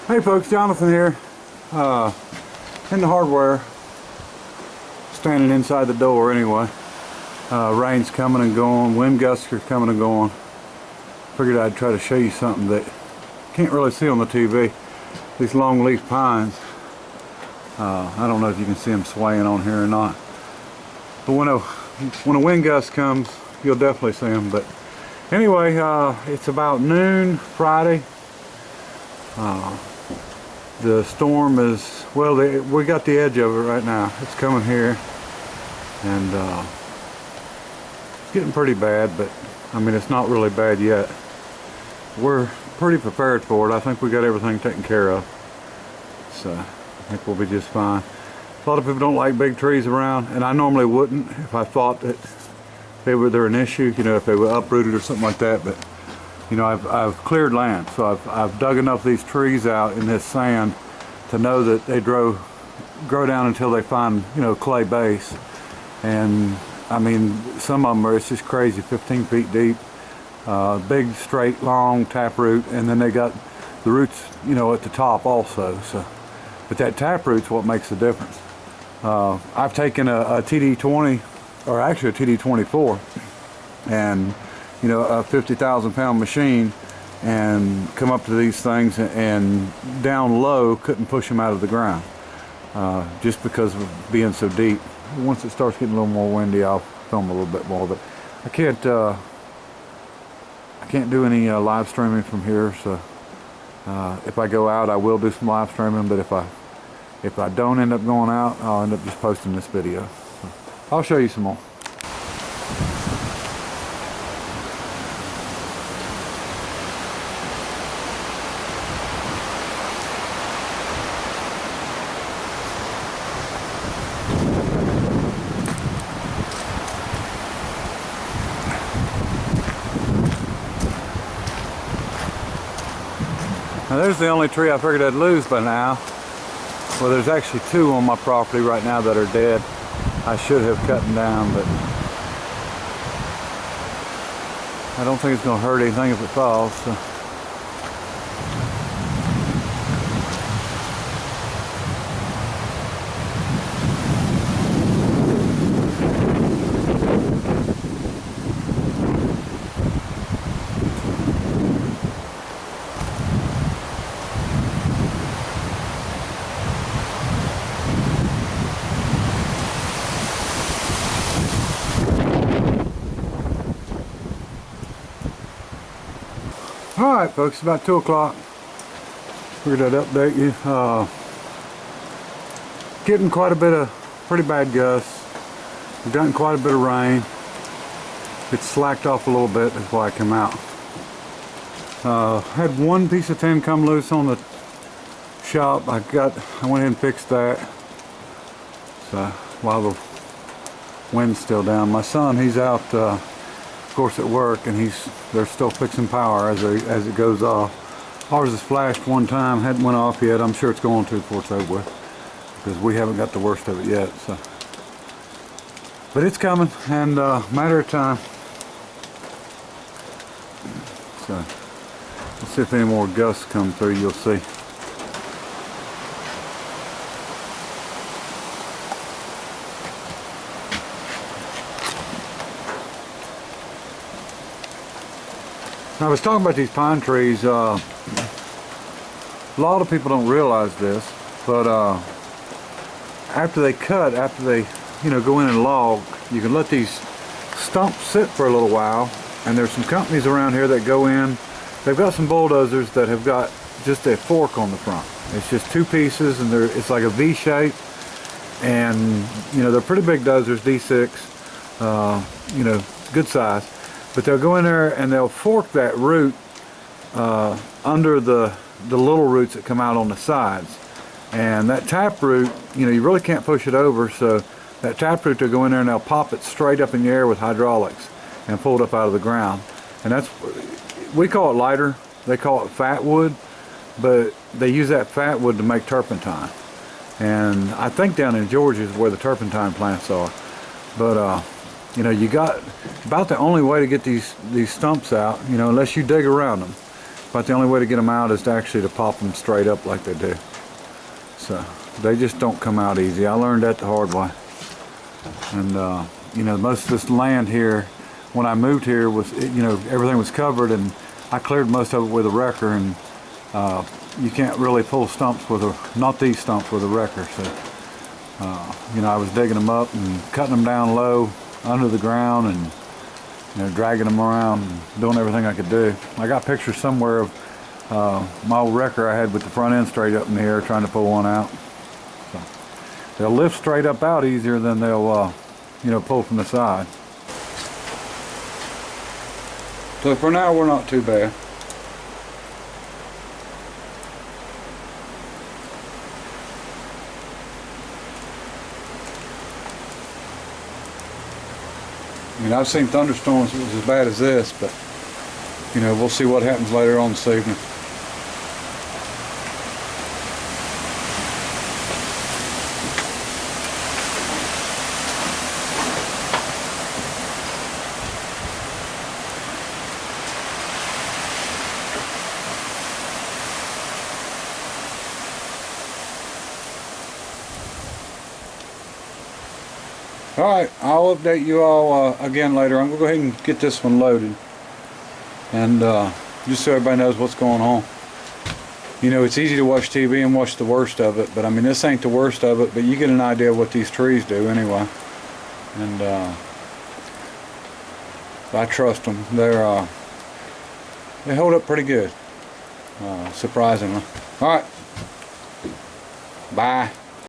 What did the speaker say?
Hey folks, Jonathan here, in the hardware, standing inside the door anyway. Rain's coming and going, wind gusts are coming and going. Figured I'd try to show you something that you can't really see on the TV. These long leaf pines. I don't know if you can see them swaying on here or not. But when a wind gust comes, you'll definitely see them. But anyway, it's about noon Friday. The storm is, well, we got the edge of it right now. It's coming here, and it's getting pretty bad, but I mean, it's not really bad yet. We're pretty prepared for it. I think we got everything taken care of, so I think we'll be just fine. A lot of people don't like big trees around, and I normally wouldn't if I thought that they're an issue, you know, if they were uprooted or something like that. But you know, I've cleared land, so I've dug enough of these trees out in this sand to know that they grow down until they find, you know, clay base. And I mean, some of them are, it's just crazy, 15 feet deep, big, straight, long taproot, and then they got the roots, you know, at the top also. So, but that taproot's what makes the difference. I've taken a TD20, or actually a TD24, and you know, a 50,000 pound machine, and come up to these things and down low couldn't push them out of the ground, just because of being so deep. Once it starts getting a little more windy, I'll film a little bit more, but I can't do any live streaming from here. So if I go out, I will do some live streaming, but if I don't end up going out, I'll end up just posting this video. So I'll show you some more. Now there's the only tree I figured I'd lose by now. Well, there's actually two on my property right now that are dead. I should have cut them down, but I don't think it's going to hurt anything if it falls. So. Alright folks, about 2 o'clock. Figured I'd update you. Getting quite a bit of pretty bad gusts. We've gotten quite a bit of rain. It's slacked off a little bit, that's why I came out. Had one piece of tin come loose on the shop. I went ahead and fixed that. So while the wind's still down. My son, he's out of course at work, and they're still fixing power as it goes off. Ours has flashed one time, hadn't went off yet. I'm sure it's going to before it's over with, because we haven't got the worst of it yet. So, but it's coming, and matter of time. So let's see if any more gusts come through. You'll see. I was talking about these pine trees. A lot of people don't realize this, but after they go in and log, you can let these stumps sit for a little while. And there's some companies around here that go in. They've got some bulldozers that have got just a fork on the front. It's just two pieces, and it's like a V shape. And you know, they're pretty big dozers, D6. You know, good size. But they'll go in there and they'll fork that root under the little roots that come out on the sides. And that taproot, you know, you really can't push it over, so that taproot, they'll go in there and they'll pop it straight up in the air with hydraulics and pull it up out of the ground. And that's, we call it lighter, they call it fat wood, but they use that fat wood to make turpentine. And I think down in Georgia is where the turpentine plants are. But you know, you got about the only way to get these stumps out, you know, unless you dig around them. But the only way to get them out is to actually pop them straight up like they do. So they just don't come out easy. I learned that the hard way. And you know, most of this land here, when I moved here, was, you know, everything was covered, and I cleared most of it with a wrecker, and you can't really pull stumps with a, not these stumps with a wrecker. So you know, I was digging them up and cutting them down low under the ground, and you know, dragging them around and doing everything I could do. I got pictures somewhere of my old wrecker I had with the front end straight up in the air trying to pull one out. So they'll lift straight up out easier than they'll you know, pull from the side. So for now we're not too bad. I mean, I've seen thunderstorms that was as bad as this, but you know, we'll see what happens later on this evening. Alright, I'll update you all again later. I'm going to go ahead and get this one loaded. And just so everybody knows what's going on. You know, it's easy to watch TV and watch the worst of it, but I mean, this ain't the worst of it, but you get an idea of what these trees do anyway. And I trust them. They hold up pretty good, surprisingly. Alright, bye.